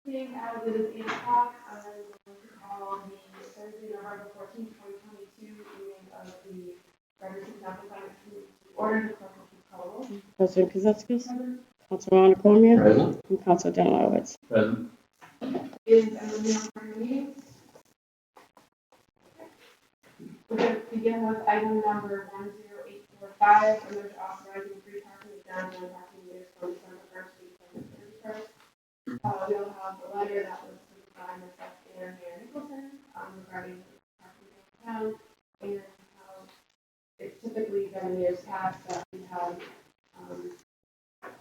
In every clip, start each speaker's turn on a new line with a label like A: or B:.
A: Being as it is 8 o'clock, I'm going to call the Thursday, November 14th, 2022 meeting of the Gardner City Council to order. The clerk will please call the roll.
B: President Kaczynski, Councilman Cormier,
C: Present.
B: and Council Demowitz.
C: Present.
A: Is everyone for your meeting? We're going to begin with item number 10845, order authorizing free parking of downtown parking meters from December 1st to December 31st. We'll have the letter that was sent by myself and Mayor Nicholson regarding parking downtown and how it's typically been in years past that we have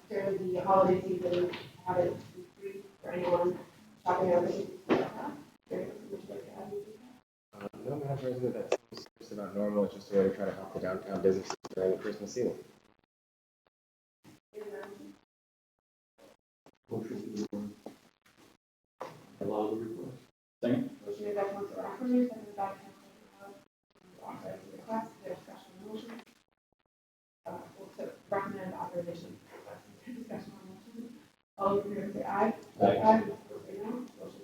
A: during the holiday season have it free for anyone shopping around the city.
C: No, Madam President, that's just about normal. It's just a way to try to help the downtown businesses during the Christmas season.
D: Allow the request. Second.
A: Motion made by Councilor Ackerman, seconded by Councilor authorize the request. There's discussion on the motion. We'll recommend authorization. Discussion on the motion. All those in favor say aye. Aye. Those say no. Motion passes.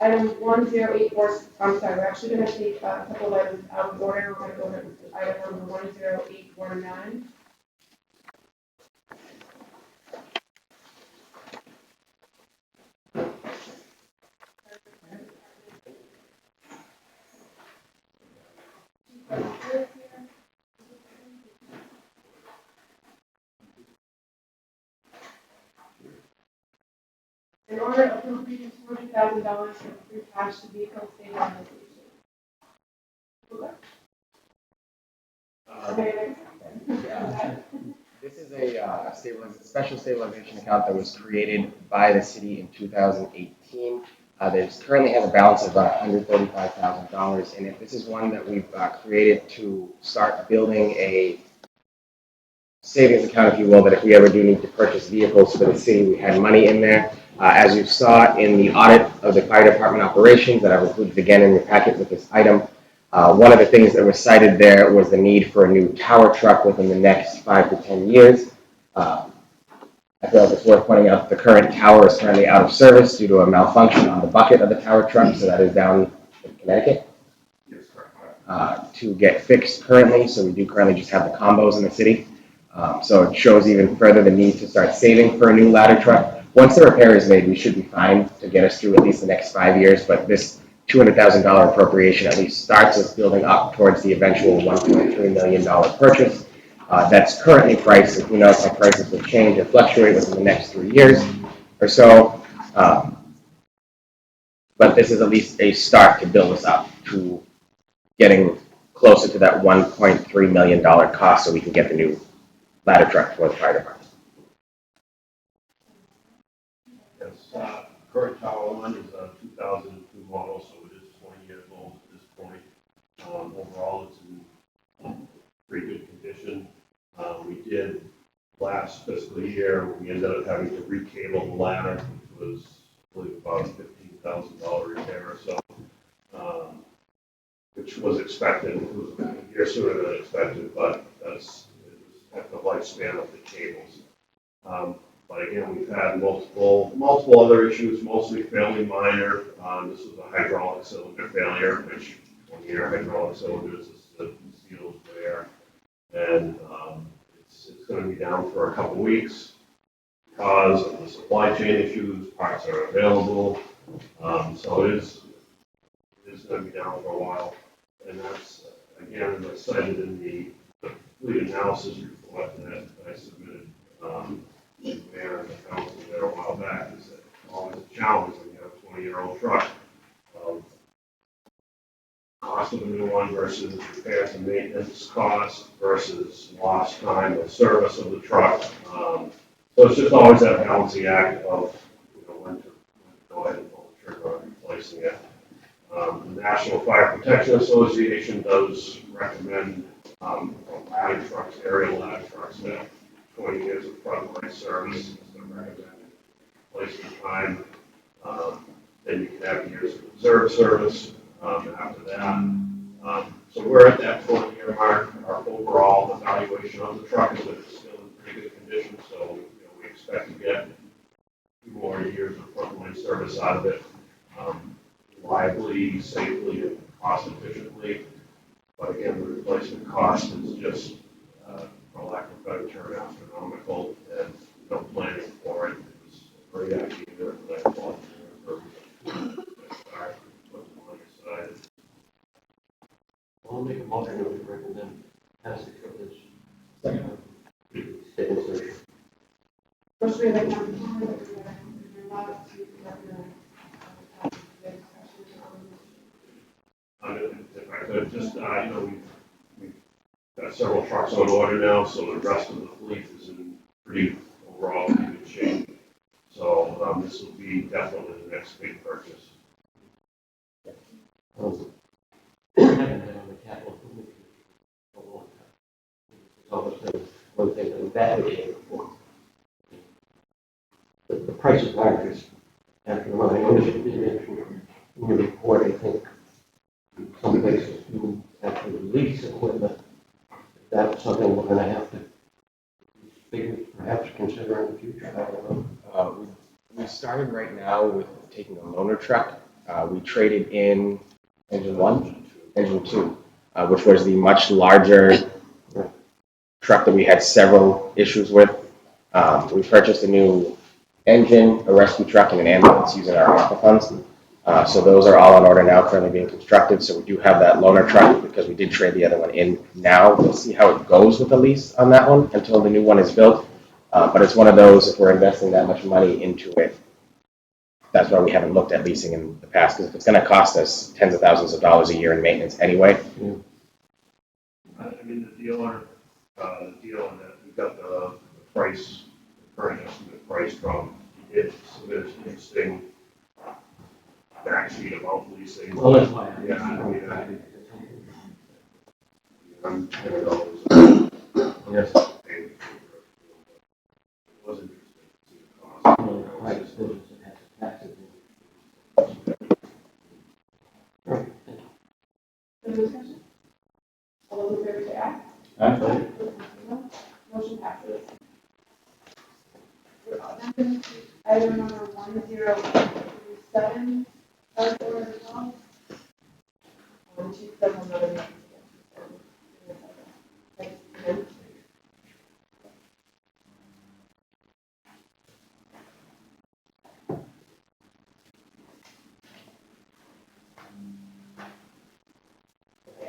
A: Item 1084. I'm sorry. We're actually going to take a couple of items out of order. We're going to go ahead with item number 10819. In order to appropriate $40,000 from free cash to vehicle stabilization.
C: This is a special stabilization account that was created by the city in 2018. There's currently has a balance of about $135,000 in it. This is one that we've created to start building a savings account, if you will, that if we ever do need to purchase vehicles for the city, we had money in there. As you saw in the audit of the fire department operations that I've included again in your packet with this item, one of the things that was cited there was the need for a new tower truck within the next 5 to 10 years. I feel like it's worth pointing out that the current tower is currently out of service due to a malfunction on the bucket of the tower truck, so that is down in Connecticut.
D: Yes, correct.
C: To get fixed currently, so we do currently just have the combos in the city. So it shows even further the need to start saving for a new ladder truck. Once the repair is made, we should be fine to get us through at least the next 5 years, but this $200,000 appropriation at least starts us building up towards the eventual $1.3 million purchase. That's currently priced, and who knows how prices will change and fluctuate within the next 3 years or so. But this is at least a start to build us up to getting closer to that $1.3 million cost so we can get the new ladder truck for the fire department.
D: Yes, current tower one is a 2002 model, so it is 20 years old at this point. Overall, it's in pretty good condition. We did last fiscal year, we ended up having to recable the ladder, which was, I believe, about $15,000 repair or so, which was expected. It was a year sooner than expected, but it was at the lifespan of the cables. But again, we've had multiple other issues, mostly fairly minor. This was a hydraulic cylinder failure, which 20-year hydraulic cylinders, the seals wear, and it's going to be down for a couple weeks because of the supply chain issues. Parts are available, so it is going to be down for a while, and that's again, as I cited in the fleet analysis report that I submitted. Mayor and the council there a while back, is that always a challenge when you have a 20-year-old truck. Cost of a new one versus repairs and maintenance cost versus lost time of service of the truck. So it's just always that balancing act of when to go ahead and pull the trigger on replacing it. The National Fire Protection Association does recommend ladder trucks, aerial ladder trucks that 20 years of frontline service is the recommended replacement time. Then you can have years of reserve service after that. So we're at that 20-year mark. Our overall evaluation of the truck is that it's still in pretty good condition. So we expect to get few more years of frontline service out of it, reliably, safely, and cost efficiently. But again, the replacement cost is just, for lack of a better term, astronomical, and no planning for it. It was a great idea, but I thought start put the money aside.
E: I'll make a motion to recommend passage of this.
A: Motion made by Councilor Palmer, seconded by Councilor Lott to recommend the discussion on
D: If I could, just, we've got several trucks on order now, so the rest of the fleet is in pretty, overall, pretty good shape. So, this will be definitely the next big purchase.
E: I haven't been on the capital improvement committee for a long time. It's always been one thing that we've advocated for. The price of largers, after what I understood in your report, I think some places do actually lease equipment. That's something we're gonna have to perhaps consider in the future. I don't know.
C: We started right now with taking a loaner truck. We traded in engine 1, engine 2, which was the much larger truck that we had several issues with. We purchased a new engine, a rescue truck, and an ambulance using our ARPA funds. So those are all in order now, currently being constructed. So we do have that loaner truck because we did trade the other one in now. We'll see how it goes with the lease on that one until the new one is built. But it's one of those, if we're investing that much money into it, that's why we haven't looked at leasing in the past, because if it's going to cost us tens of thousands of dollars a year in maintenance anyway.
D: I mean, the deal on that, we got the price, the current estimate price from, it's interesting back sheet about leasing.
E: Well, that's why.
D: Yeah, I mean, I'm kind of always,
E: Yes.
D: it was interesting to see the cost.
E: Right, it's business that has taxes. Right.
A: the discussion. All those in favor say aye.
E: Aye.
A: Motion passes. Item number 1037, third order as well. Chief does have another meeting.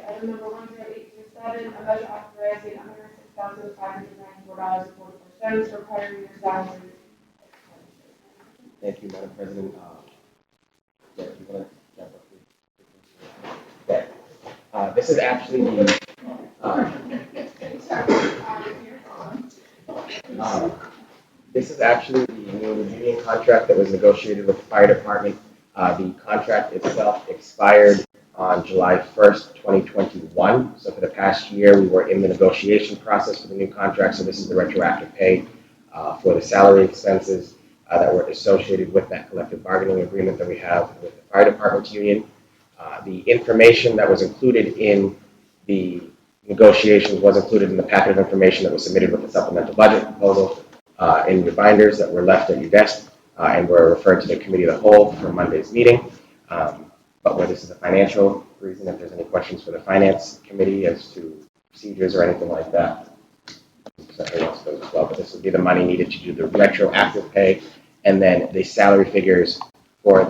A: Item number 1037, a budget authorizing $106,594.44 for prior year salary.
C: Thank you, Madam President. Yeah, if you want to jump up, please. Okay. This is actually the this is actually the new union contract that was negotiated with the fire department. The contract itself expired on July 1st, 2021. So for the past year, we were in the negotiation process for the new contract. So this is the retroactive pay for the salary expenses that were associated with that collective bargaining agreement that we have with the fire department union. The information that was included in the negotiations was included in the packet of information that was submitted with the supplemental budget proposal in your binders that were left at your desk and were referred to the committee of the whole for Monday's meeting. But where this is a financial reason, if there's any questions for the finance committee as to procedures or anything like that, something else goes as well. But this would be the money needed to do the retroactive pay, and then the salary figures for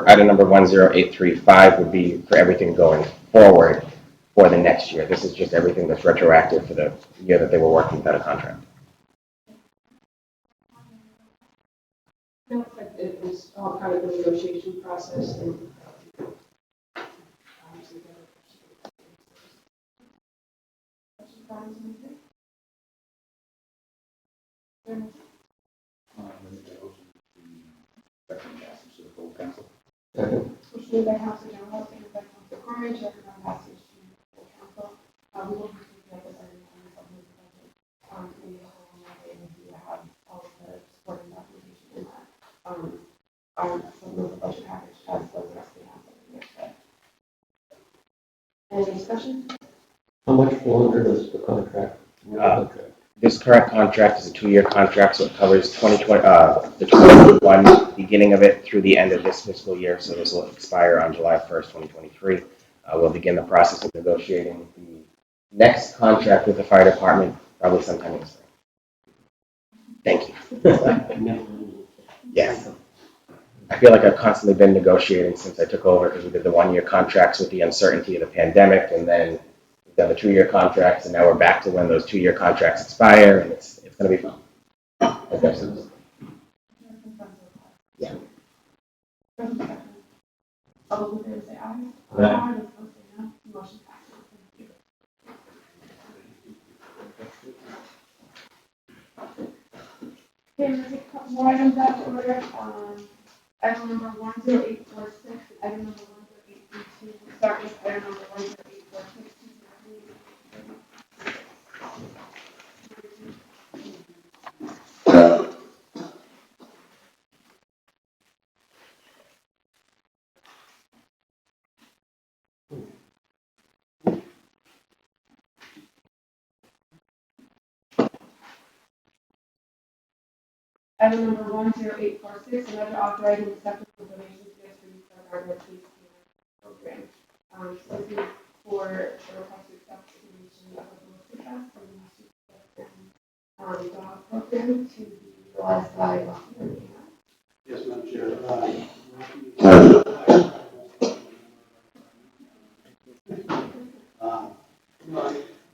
C: item number 10835 would be for everything going forward for the next year. This is just everything that's retroactive for the year that they were working without a contract.
A: No, it was all part of the negotiation process and.
E: Second.
A: Motion made by Councilor General, seconded by Councilor Cormier, to recommend passage to full council. We will be taking up this item on the supplemental budget. We have all of the supporting documentation in that. Our supplemental budget package has the rest of the council in there. Any discussion?
E: How much longer does the contract?
C: This current contract is a 2-year contract, so it covers 2020, the 2021 beginning of it through the end of this fiscal year. So this will expire on July 1st, 2023. We'll begin the process of negotiating the next contract with the fire department probably sometime in the spring. Thank you. Yes. I feel like I've constantly been negotiating since I took over because we did the 1-year contracts with the uncertainty of the pandemic, and then we've done the 2-year contracts, and now we're back to when those 2-year contracts expire, and it's going to be fun. Okay. Yeah.
A: All those in favor say aye.
E: Aye.
A: Those opposed say no. Motion passes. Thank you. Okay, there's a couple more items out of order. Item number 10846, item number 10832. We'll start with item number 10846. Item number 10846, another authorizing acceptance of donations gifts for use by Gardner Police program. So this is for the request to accept the donation of a ballistic vest from the dog program to be utilized by Rockland.
F: Yes, Madam Chair.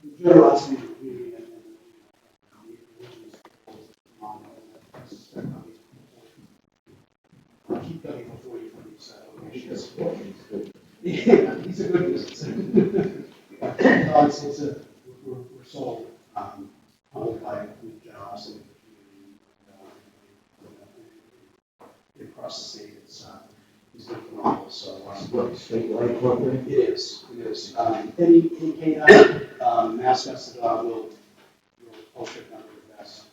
F: The generosity of the community and the keep coming before you for these donations. Yeah, these are good business. We're so humbled by the generosity of the community across the state. It's been phenomenal. So
E: Statewide program?
F: it is. Any canine mascots the dog will post a number of vests,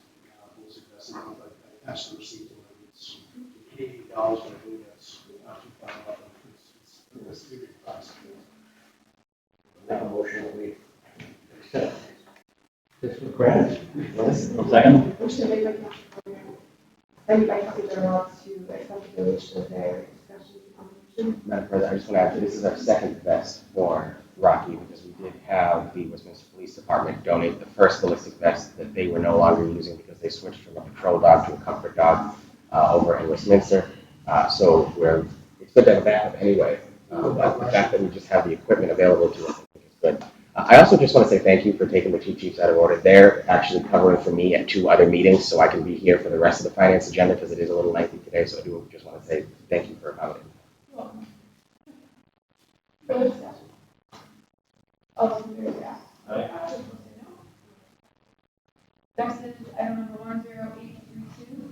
F: ballistic vests, and like that. Attach the receipt to it. It's $80, but I believe that's not too far off. It's a good price.
E: Make a motion that we accept this request.
B: Second.
A: Motion made by Councilor Gardner, seconded by Councilor General to accept the donation of their discussion on the motion.
C: Madam President, I just want to add, this is our second vest for Rocky because we did have the Westminster Police Department donate the first ballistic vest that they were no longer using because they switched from a patrol dog to a comfort dog over in Westminster. So it's good to have a backup anyway. But the fact that we just have the equipment available to us, I think is good. I also just want to say thank you for taking the 2 chiefs out of order. They're actually covering for me at 2 other meetings, so I can be here for the rest of the finance agenda because it is a little lengthy today. So I do just want to say thank you for accommodating.
A: Further discussion? All those in favor say aye. Those opposed say no. Next is item number 10832.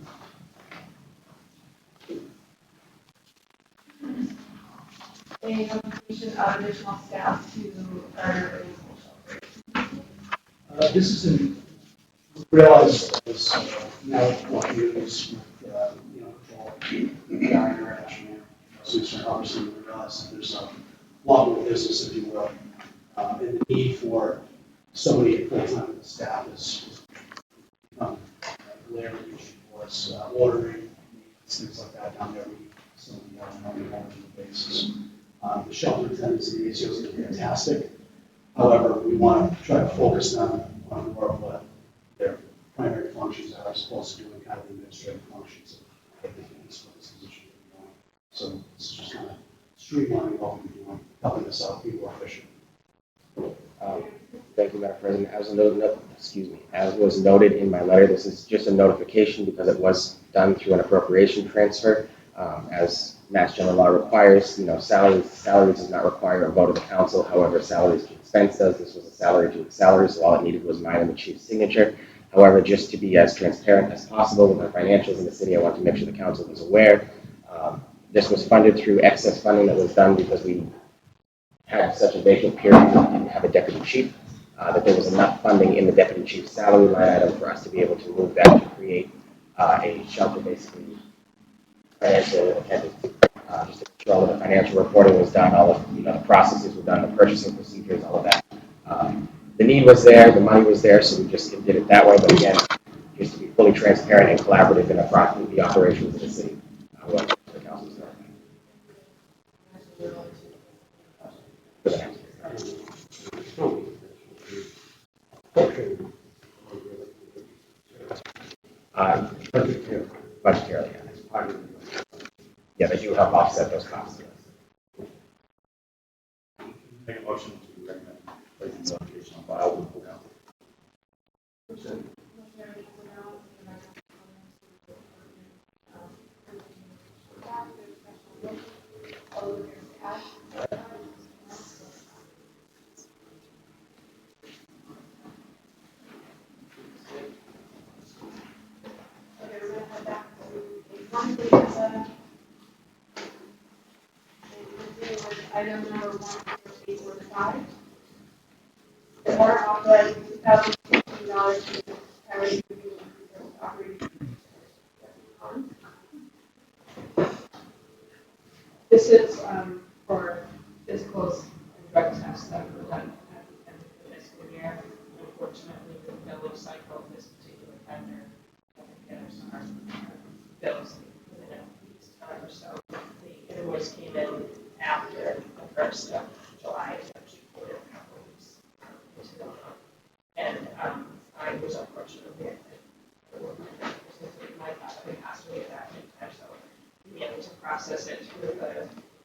A: A notification of additional staff to Gardner Municipal Shelter.
F: This is realized as now what communities control Gardner, Ashland, Westminster, obviously we realize that there's a lot more business, if you will, and the need for somebody full-time staff is glaring issue for us. Ordering, things like that down there, we need somebody on a regular basis. The shelter attendants and the ACOs are fantastic. However, we want to try to focus them on more of what their primary functions are, as opposed to doing kind of administrative functions of everything this position is doing. So it's just kind of streamlining what we're doing, helping us out, be more efficient.
C: Thank you, Madam President. As was noted in my letter, this is just a notification because it was done through an appropriation transfer. As Mass General Law requires, salaries does not require a vote of the council. However, salaries to expense does. This was a salary to salary, so all it needed was mine and the chief's signature. However, just to be as transparent as possible with our financials in the city, I want to make sure the council is aware. This was funded through excess funding that was done because we had such a vacant period and didn't have a deputy chief, that there was enough funding in the deputy chief's salary line item for us to be able to move that to create a shelter, basically financial attendance. Just to make sure all of the financial reporting was done, all of the processes were done, the purchasing procedures, all of that. the need was there, the money was there, so we just did it that way. But again, just to be fully transparent and collaborative in the operations of the city. What the council's doing. For the next year. Budgetarily, yeah, they do help offset those costs.
G: Make a motion to recommend placing the application on file with the full council.
A: Item number 10815. The order authorizing $2,015 to carry operating. This is for physicals and drug tests that were done at the end of the fiscal year. Unfortunately, the billing cycle of this particular vendor doesn't get us our bills within a week's time or so. The invoice came in after the 1st of July, it actually put it a couple of weeks into the month. And I was unfortunately my father passed away that time, so we able to process it through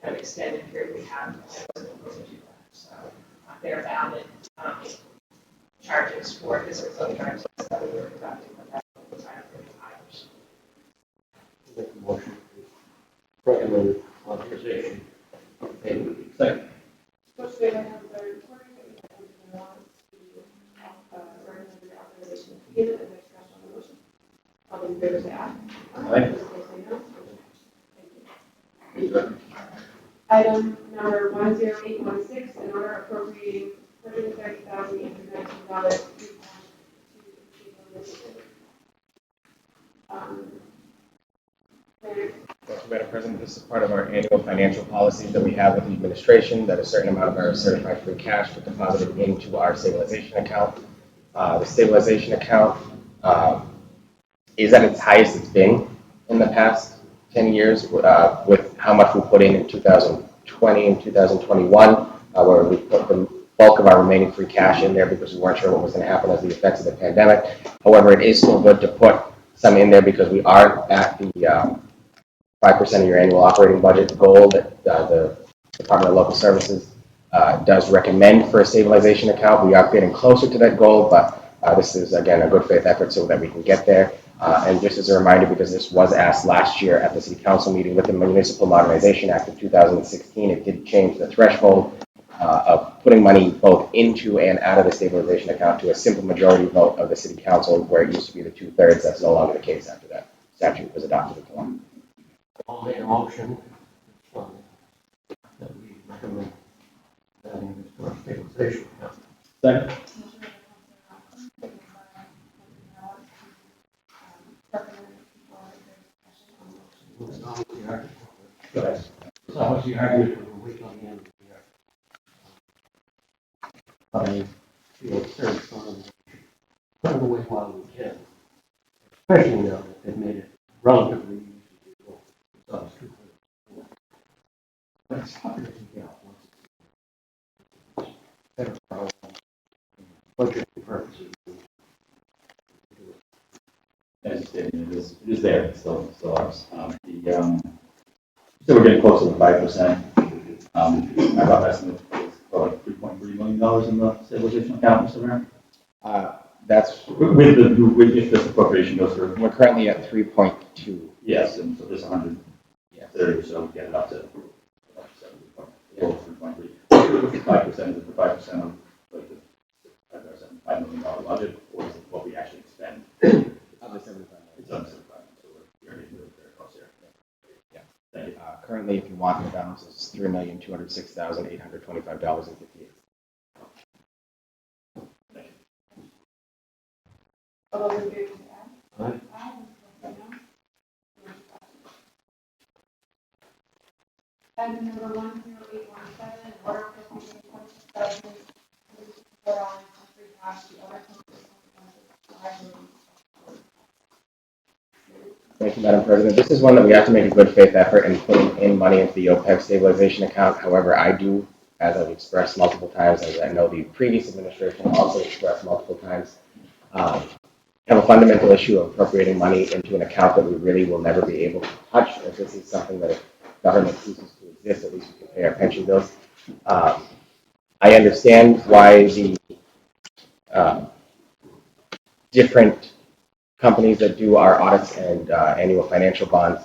A: an extended period we have. So they're valid charges for physical drugs that we were conducting with that time for 5 years.
E: Make a motion to recommend authorization of payment.
G: Second.
A: First, we have the recording that we have in the laws to recommend the authorization of payment and expression of the motion. All those in favor say aye.
G: Aye.
A: Those opposed say no. Thank you. Item number 10816, an order appropriating $130,819
C: Thank you, Madam President. This is part of our annual financial policies that we have with the administration, that a certain amount of our certified free cash is deposited into our stabilization account. The stabilization account is at its highest it's been in the past 10 years with how much we put in 2020 and 2021, where we put the bulk of our remaining free cash in there because we weren't sure what was going to happen as the effects of the pandemic. However, it is still good to put some in there because we are at the 5% of your annual operating budget goal that the Department of Local Services does recommend for a stabilization account. We are getting closer to that goal, but this is, again, a good faith effort so that we can get there. And just as a reminder, because this was asked last year at the City Council meeting with the Municipal Modernization Act of 2016, it did change the threshold of putting money both into and out of the stabilization account to a simple majority vote of the City Council, where it used to be the 2/3. That's no longer the case after that statute was adopted into law.
E: I'll make a motion that we recommend adding this to our stabilization account.
G: Second. Go ahead.
E: So what's the argument for waiting on the end of the year? I feel very strongly, put it away while we can, especially now that they've made it relatively easy to do. So it's too clear. But it's tougher to get out once it's better for our budgeting purposes.
G: As you stated, it is there, it's still ours. So we're getting close to the 5%. My rough estimate is about $3.3 million in the stabilization account, Mr. Mayor.
C: That's
G: With if this appropriation goes through.
C: we're currently at 3.2.
G: Yes, and so this 130 or so, we get it up to 3.3. 5% is it the 5% of like the $5 million budget, or is it what we actually spend?
C: Of the 75
G: It's under 75, so we're getting very close here.
C: Yeah.
G: Thank you.
C: Currently, if you want, the balance is $3,206,825.58.
A: All those in favor say aye.
E: Aye.
A: Aye. Those opposed say no. Item number 10817, order appropriating $26,000 for
C: you, Madam President. This is one that we have to make a good faith effort in putting in money into the OPEB stabilization account. However, I do, as I've expressed multiple times, as I know the previous administration also expressed multiple times, have a fundamental issue of appropriating money into an account that we really will never be able to touch. If this is something that if government ceases to exist, at least we can pay our pension bills. I understand why the different companies that do our audits and annual financial bond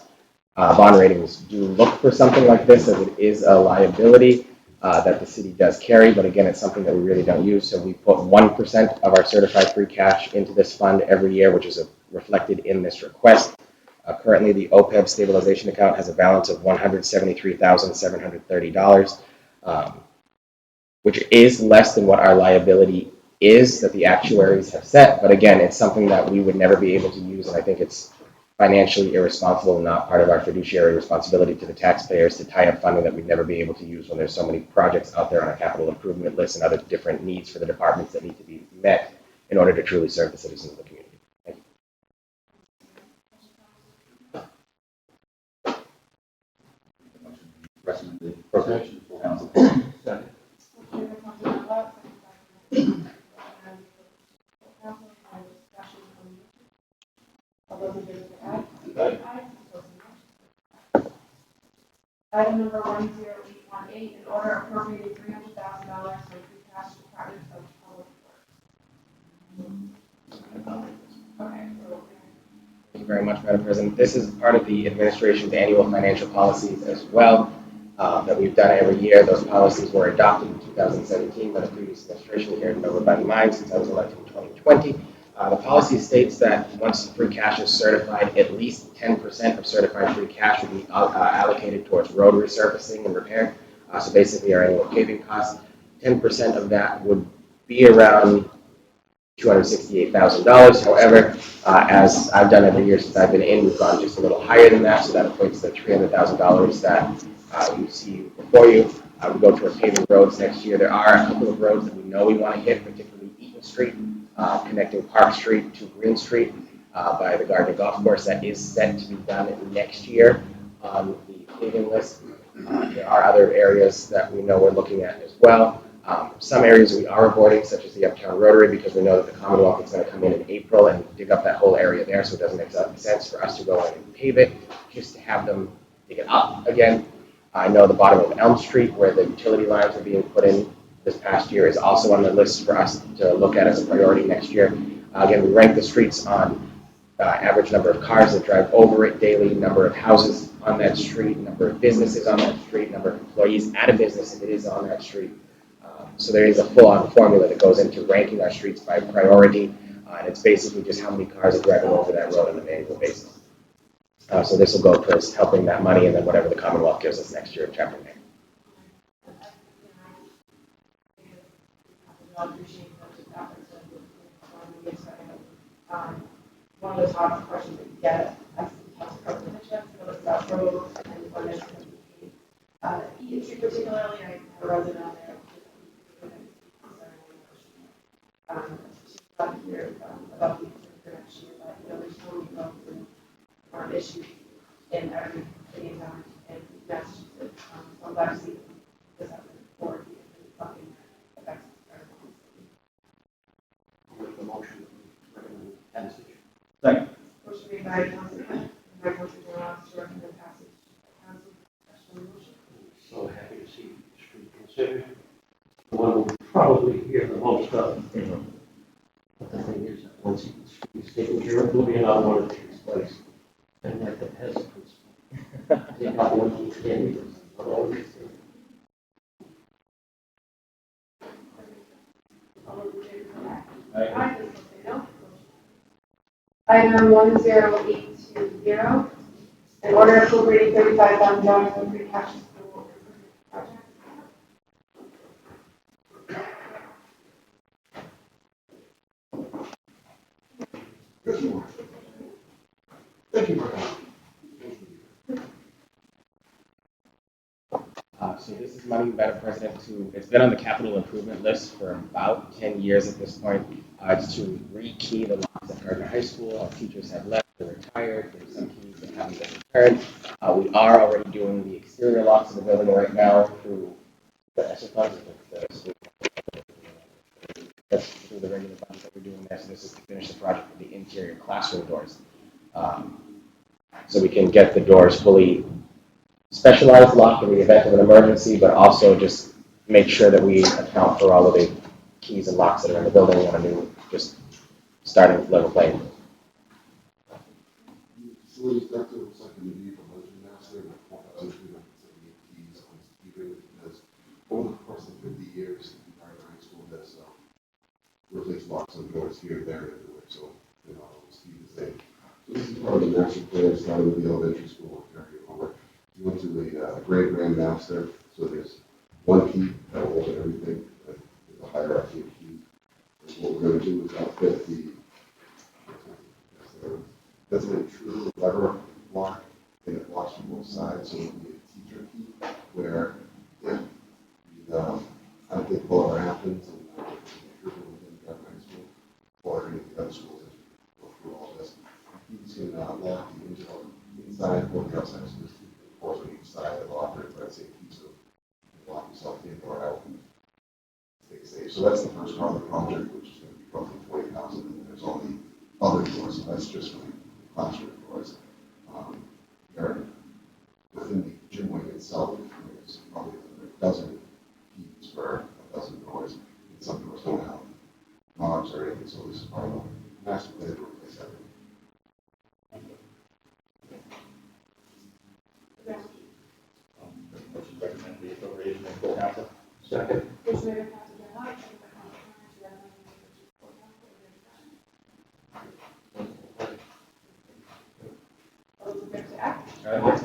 C: ratings do look for something like this, as it is a liability that the city does carry, but again, it's something that we really don't use. So we put 1% of our certified free cash into this fund every year, which is reflected in this request. Currently, the OPEB stabilization account has a balance of $173,730, which is less than what our liability is that the actuaries have set. But again, it's something that we would never be able to use, and I think it's financially irresponsible and not part of our fiduciary responsibility to the taxpayers to tie up funding that we'd never be able to use when there's so many projects out there on our capital improvement list and other different needs for the departments that need to be met in order to truly serve the citizens of the community. Thank you.
G: Recommend the appropriation to full council.
E: Second.
A: All those in favor say aye. Aye. Item number 10818, in order appropriating $300,000 from free cash to Department of Public Works. Okay.
C: Thank you very much, Madam President. This is part of the administration's annual financial policies as well that we've done every year. Those policies were adopted in 2017 by the previous administration here, never by mine since I was elected in 2020. The policy states that once free cash is certified, at least 10% of certified free cash will be allocated towards road resurfacing and repair. So basically our annual paving costs, 10% of that would be around $268,000. However, as I've done every year since I've been in, we've gone just a little higher than that, so that equates to $300,000 that you see before you. We go towards paving roads next year. There are a couple of roads that we know we want to hit, particularly Eaton Street, connecting Park Street to Green Street by the Gardner Golf Course. That is set to be done next year on the paving list. There are other areas that we know we're looking at as well. Some areas we are avoiding, such as the Uptown Rotary, because we know that the Commonwealth is going to come in April and dig up that whole area there, so it doesn't make sense for us to go in and pave it, just to have them dig it up again. I know the bottom of Elm Street, where the utility lines are being put in this past year, is also on the list for us to look at as a priority next year. Again, we rank the streets on average number of cars that drive over it daily, number of houses on that street, number of businesses on that street, number of employees at a business if it is on that street. So there is a full-on formula that goes into ranking our streets by priority, and it's basically just how many cars are driving over that road on an annual basis. So this will go towards helping that money, and then whatever the Commonwealth gives us next year in Chapter 9.
A: One of the top questions that you get, I talked to President Hitchens, about roads and when it's going to be Eaton Street particularly, I have a resident on there. She's glad to hear about the for next year, but there's so many roads and aren't issues in every city and town in Massachusetts. So I'm glad to see this happen for you and something that affects everyone.
E: Make the motion to recommend passage.
G: Second.
A: Motion made by Councilman Head, and by Councilman Ross to recommend passage. Council, discussion on the motion.
E: So happy to see the street considered. The one we'll probably hear the most of. But the thing is, that once he's taken care of, there'll be another one that takes place. And like the peasants. They got one who can't even.
A: All those in favor say aye. Aye. Those opposed say no. Item 10820, in order appropriating $35,000 from free cash to school improvement project.
E: Good morning. Thank you very much.
C: So this is money, Madam President, it's been on the capital improvement list for about 10 years at this point. It's to rekey the lines at Gardner High School. Our teachers have left, they're retired, there's some keys that haven't been returned. We are already doing the exterior locks of the building right now through the ESSER funds, that's through the regular funds that we're doing there. So this is to finish the project with the interior classroom doors. So we can get the doors fully specialized locked in the event of an emergency, but also just make sure that we account for all of the keys and locks that are in the building on a new, just starting level playing.
H: Facilities director looks like a need for budget master, and I was going to keys on keeping because over the course of 50 years, Gardner High School has replaced locks on doors here, there, and everywhere, so you know, always keep the same. So this is part of the master plan, starting with the elementary school and carrying over. We went to the grade grand master, so there's one key that will open everything, and there's a hierarchy of keys. And what we're going to do is outfit the that's a true lever lock, and it locks from both sides, so it'll be a teacher key, where if anything pull ever happens, and within Gardner High School, or any of the other schools, as we go through all this, keys can lock the internal inside or the outside, so there's two doors on each side that will operate by the same key, so you can lock yourself in or out and stay safe. So that's the first part of the project, which is going to be roughly 20,000, and then there's all the other doors, so that's just for the classroom doors. There, within the gym wing itself, there's probably a dozen keys for a dozen doors, and some doors don't have knobs or anything, so this is part of a master plan to replace everything.
G: Motion to recommend the appropriation of full council.
E: Second.
A: Motion made by Council Bernard, second by Council Turner to recommend the motion to full council. Is there discussion? All those in favor say aye. Thank you very much.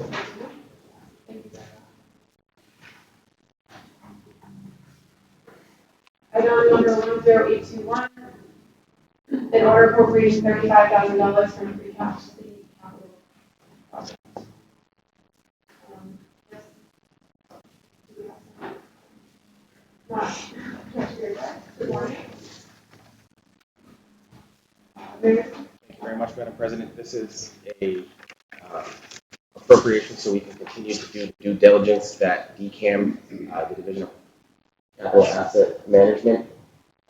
A: Item number 10821, an order appropriating $35,000 from free cash city capital project. Yes. Do we have some? Not. Treasurer Beck, good morning. Mayor?
C: Thank you very much, Madam President. This is a appropriation so we can continue to do due diligence that DCAM, the Division of Capital Asset Management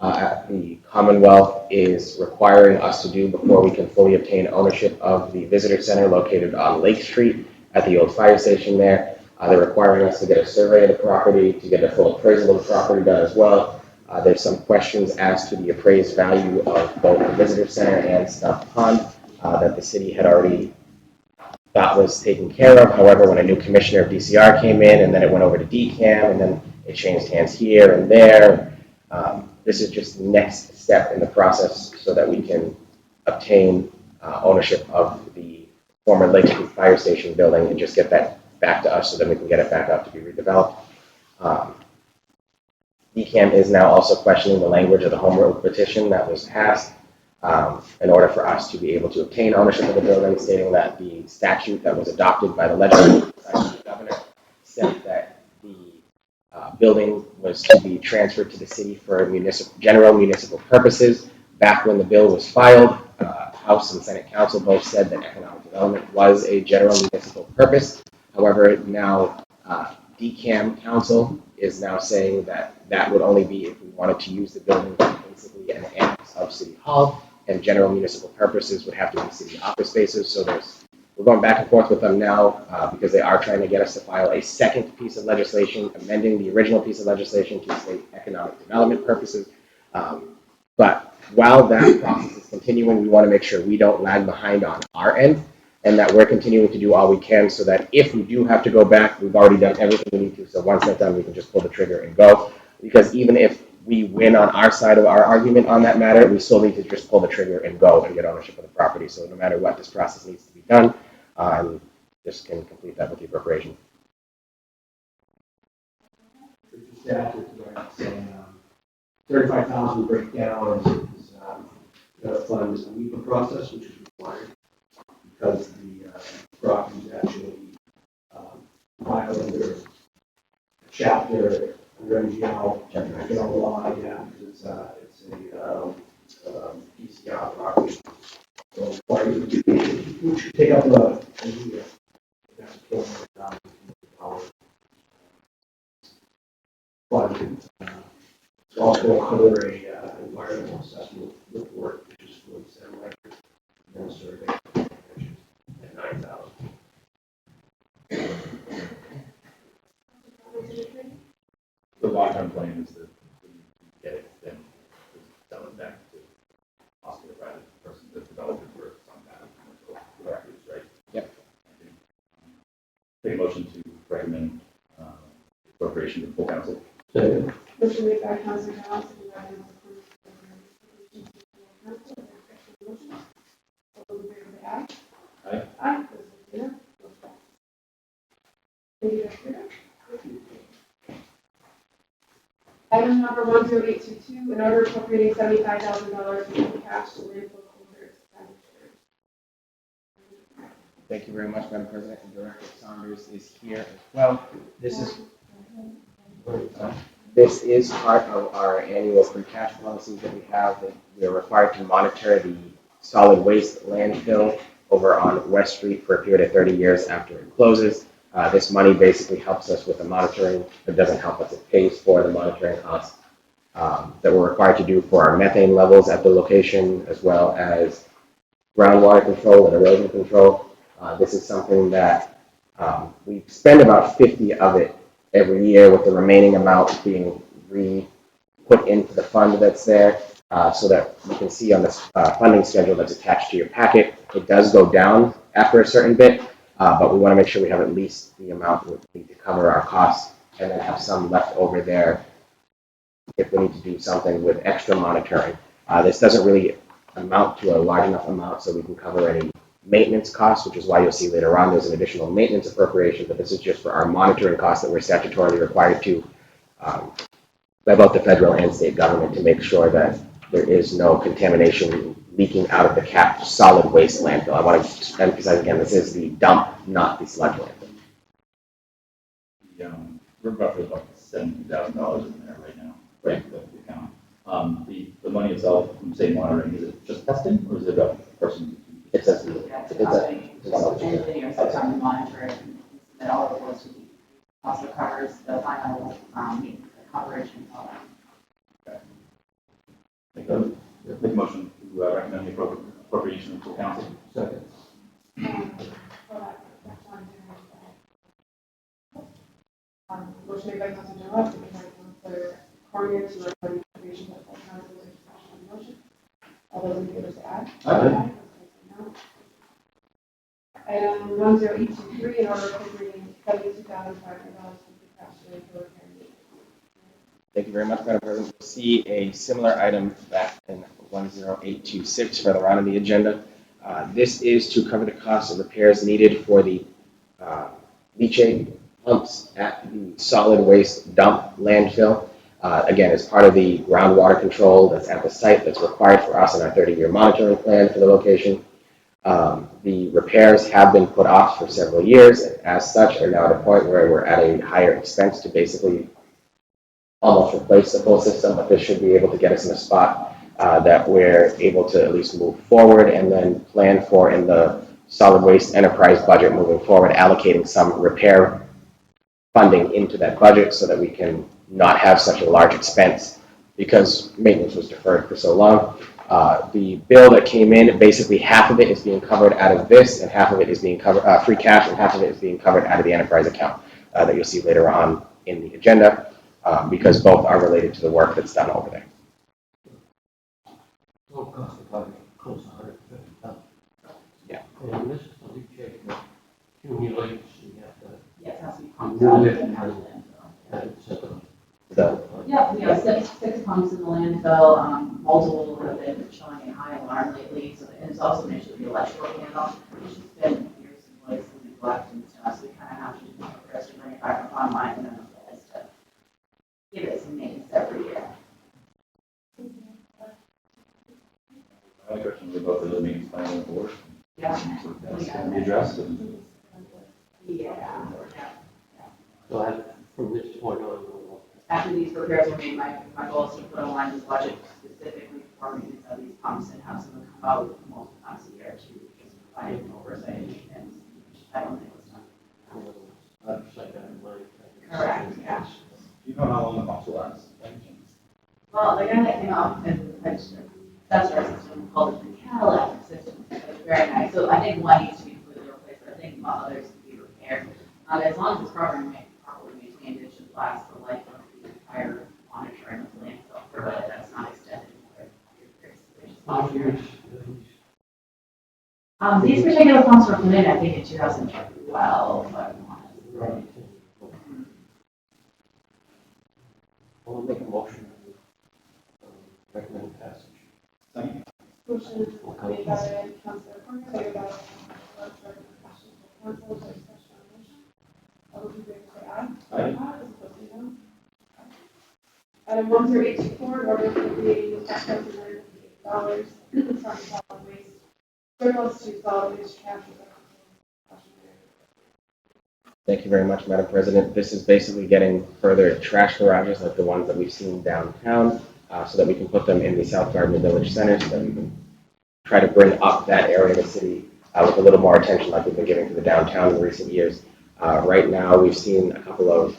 C: at the Commonwealth, is requiring us to do before we can fully obtain ownership of the visitor center located on Lake Street at the old fire station there. They're requiring us to get a survey of the property, to get a full appraisal of the property done as well. There's some questions as to the appraised value of both the visitor center and Stuff Pond that the city had already thought was taken care of. However, when a new commissioner of DCR came in, and then it went over to DCAM, and then it changed hands here and there, this is just the next step in the process so that we can obtain ownership of the former Lake Street Fire Station building and just get that back to us so that we can get it back up to be redeveloped. DCAM is now also questioning the language of the home rule petition that was passed in order for us to be able to obtain ownership of the building, stating that the statute that was adopted by the legislature, the governor, said that the building was to be transferred to the city for general municipal purposes. Back when the bill was filed, House and Senate Council both said that economic development was a general municipal purpose. However, now DCAM Council is now saying that that would only be if we wanted to use the building basically an annex of City Hall, and general municipal purposes would have to be city office spaces. So we're going back and forth with them now because they are trying to get us to file a second piece of legislation, amending the original piece of legislation to state economic development purposes. But while that process is continuing, we want to make sure we don't lag behind on our end, and that we're continuing to do all we can so that if we do have to go back, we've already done everything we need to. So once that's done, we can just pull the trigger and go. Because even if we win on our side of our argument on that matter, we still need to just pull the trigger and go and get ownership of the property. So no matter what, this process needs to be done. Just can complete that with the appropriation.
E: Just add to that, saying 35,000 breakdown is going to fund a NEPA process, which is required because the property is actually filed under chapter under MGL law, yeah, because it's a PCR property. So required
F: we should take up the that's $400,000 budget. It's also cover a environmental assessment report, which is for the San Record and survey at 9,000.
G: The long-term plan is to get it, then sell it back to possibly a private person, the developer for some kind of commercial records, right?
C: Yep.
G: Take a motion to recommend appropriation to full council.
E: Second.
A: Motion made by Councilor Giles, seconded by Councilor Cruz. Council, is there a motion? All those in favor say aye.
G: Aye.
A: Aye. Those opposed say no. Motion passes. Thank you, Director Peter. Item number 10822, in order appropriating $75,000 in cash to landfill closure expenditures.
C: Thank you very much, Madam President, and Director Saunders is here as well. This is part of our annual free cash policies that we have, that we are required to monitor the solid waste landfill over on West Street for a period of 30 years after it closes. This money basically helps us with the monitoring. It doesn't help us, it pays for the monitoring costs that we're required to do for our methane levels at the location, as well as groundwater control and erosion control. This is something that we spend about 50 of it every year, with the remaining amount being put into the fund that's there, so that you can see on this funding schedule that's attached to your packet. It does go down after a certain bit, but we want to make sure we have at least the amount we need to cover our costs, and then have some left over there if we need to do something with extra monitoring. This doesn't really amount to a large enough amount so we can cover any maintenance costs, which is why you'll see later on there's an additional maintenance appropriation, but this is just for our monitoring costs that we're statutorily required to by both the federal and state government, to make sure that there is no contamination leaking out of the capped solid waste landfill. I want to emphasize again, this is the dump, not the sludge landfill.
G: We're roughly about $70,000 in there right now. Right. The account. The money itself, when you say monitoring, is it just testing, or is it a person?
C: It's a
I: engineers that come and monitor it, and all of those also covers the final coverage and all that.
G: Okay. Make a motion to recommend the appropriation to council.
E: Second.
A: Motion made by Councilor Giles, seconded by Councilor Cormier to recommend appropriation of full council. Is there discussion on the motion? All those in favor say aye.
E: Aye.
A: No. Item 10823, in order appropriating $72,500 for free cash to landfill repair and maintenance.
C: Thank you very much, Madam President. You'll see a similar item back in 10826 further on in the agenda. This is to cover the costs of repairs needed for the leachate pumps at the solid waste dump landfill. Again, as part of the groundwater control that's at the site that's required for us in our 30-year monitoring plan for the location. The repairs have been put off for several years, and as such are now at a point where we're at a higher expense to basically almost replace the full system, but this should be able to get us in a spot that we're able to at least move forward and then plan for in the solid waste enterprise budget moving forward, allocating some repair funding into that budget so that we can not have such a large expense because maintenance was deferred for so long. The bill that came in, basically half of it is being covered out of this, and half of it is being covered free cash, and half of it is being covered out of the enterprise account that you'll see later on in the agenda, because both are related to the work that's done over there.
E: Total cost of probably close to $150,000.
C: Yeah.
E: And this is the leachate that accumulates, you have to
I: Yes, it has to be pumped out and out of the landfill.
E: have it separate.
I: Yeah, we have six pumps in the landfill, multiple that have been showing a high alarm lately, so, and it's also an issue with the electrical panel, which has been years and place and neglect and stuff, so we kind of have to do repairs to bring it back up online and then as to give it some maintenance every year.
G: My other question was about the maintenance plan on the board.
I: Yeah.
G: So that's going to be addressed. And
I: Yeah.
E: So from this point on,
I: After these repairs are made, my goal is to put a line of budget specifically for maintenance of these pumps and have someone come out multiple times a year to just providing oversight and maintenance, which I don't think was done.
E: Upside down money.
I: Correct, yeah.
G: Do you know how long the pumps will last?
I: Well, the guy that came out and that's our system called it the Cadillac system. It's very nice. So I think one needs to be completely replaced, but I think others can be repaired. As long as it's properly maintained, it should last the life of the entire monitoring of the landfill, provided that's not extended. These particular pumps were put in, I think, in 2012, if I'm honest.
E: Right. I'll make a motion to recommend passage.
G: Second.
A: Motion made by Councilor Cormier, seconded by Councilor Question to council, is there discussion on the motion? All those in favor say aye.
G: Aye.
A: Those opposed say no. Item 10824, order appropriating $5,958 from solid waste surplus to solid waste trash.
C: Thank you very much, Madam President. This is basically getting further trash garages like the ones that we've seen downtown, so that we can put them in the South Gardner Village Center, so that we can try to bring up that area of the city with a little more attention like we've been giving to the downtown in recent years. Right now, we've seen a couple of,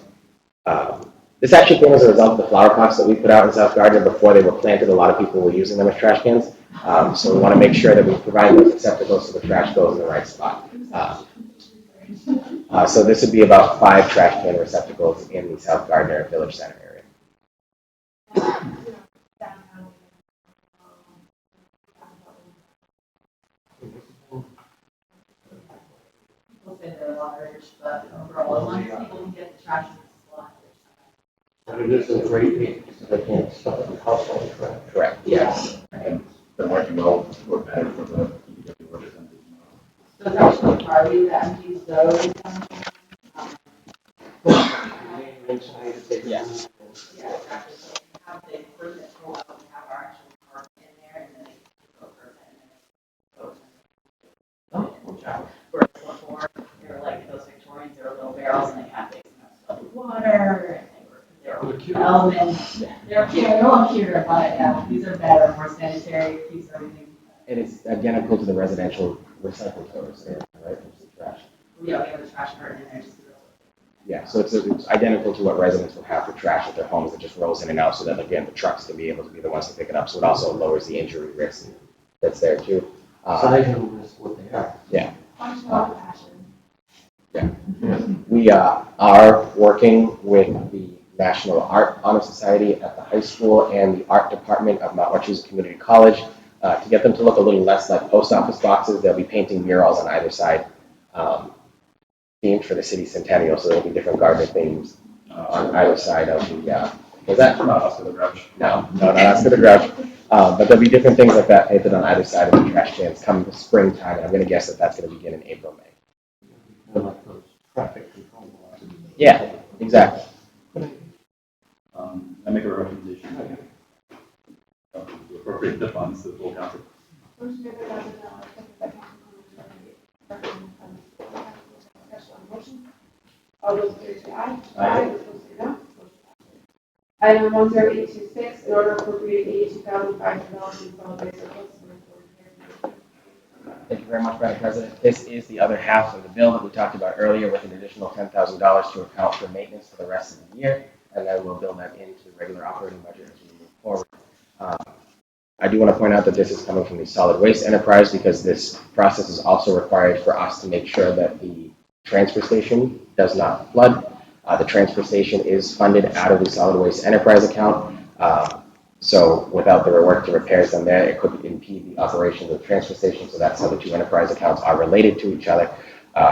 C: this actually came as a result of the flower pots that we put out in South Gardner before they were planted. A lot of people were using them as trash cans. So we want to make sure that we provide those receptacles so the trash goes in the right spot. So this would be about 5 trash can receptacles in the South Gardner Village Center area.
I: People say they're large, but overall, as long as people can get the trash in the spot.
E: I mean, this is great, because they can't stuff it in household trash.
C: Correct.
I: Yes.
G: And been working well or better for the DPW representatives.
I: So it's actually Harley that empties those.
C: Yeah.
I: Yeah, exactly. So we have the equipment pull out, we have our actual cart in there, and then they go for it. Oh, good job. Whereas before, they were like those Victorians, they were little barrels, and they had things filled with water, and they were elements. They're cute, they're a little cuter, but yeah, these are better, more sanitary, keeps everything.
C: And it's identical to the residential recycle stores there, right? It's the trash.
I: Yeah, we have a trash cart in there, just to go.
C: Yeah, so it's identical to what residents would have for trash at their homes. It just rolls in and out so that, again, the trucks can be able to be the ones to pick it up. So it also lowers the injury risk that's there too.
E: So they can miss what they are.
C: Yeah.
A: Functional fashion.
C: We are working with the National Art Honor Society at the high school and the art department of Mount Wachusett Community College to get them to look a little less like post office boxes. They'll be painting murals on either side, themed for the city centennial. So there'll be different Gardner themes on either side of the. Was that?
G: Not us to the garage.
C: No, not us to the garage. But there'll be different things like that painted on either side of the trash cans come the springtime, and I'm going to guess that that's going to begin in April, May.
E: They're like those traffic control laws.
C: Yeah, exactly.
G: I make a recommendation to appropriate the funds to the full council.
A: Motion made by Councilor Miller, seconded by Councilor Cormier. Discussion on the motion. All those in favor say aye.
G: Aye.
A: Those opposed say no. Motion passes. Item 10826, in order appropriating $82,500 in solid waste surplus.
C: Thank you very much, Madam President. This is the other half of the bill that we talked about earlier with an additional $10,000 to account for maintenance for the rest of the year, and then we'll build that into the regular operating budget as we move forward. I do want to point out that this is coming from the solid waste enterprise because this process is also required for us to make sure that the transfer station does not flood. The transfer station is funded out of the solid waste enterprise account. So without the work to repairs done there, it could impede the operation of the transfer station. So that's how the two enterprise accounts are related to each other.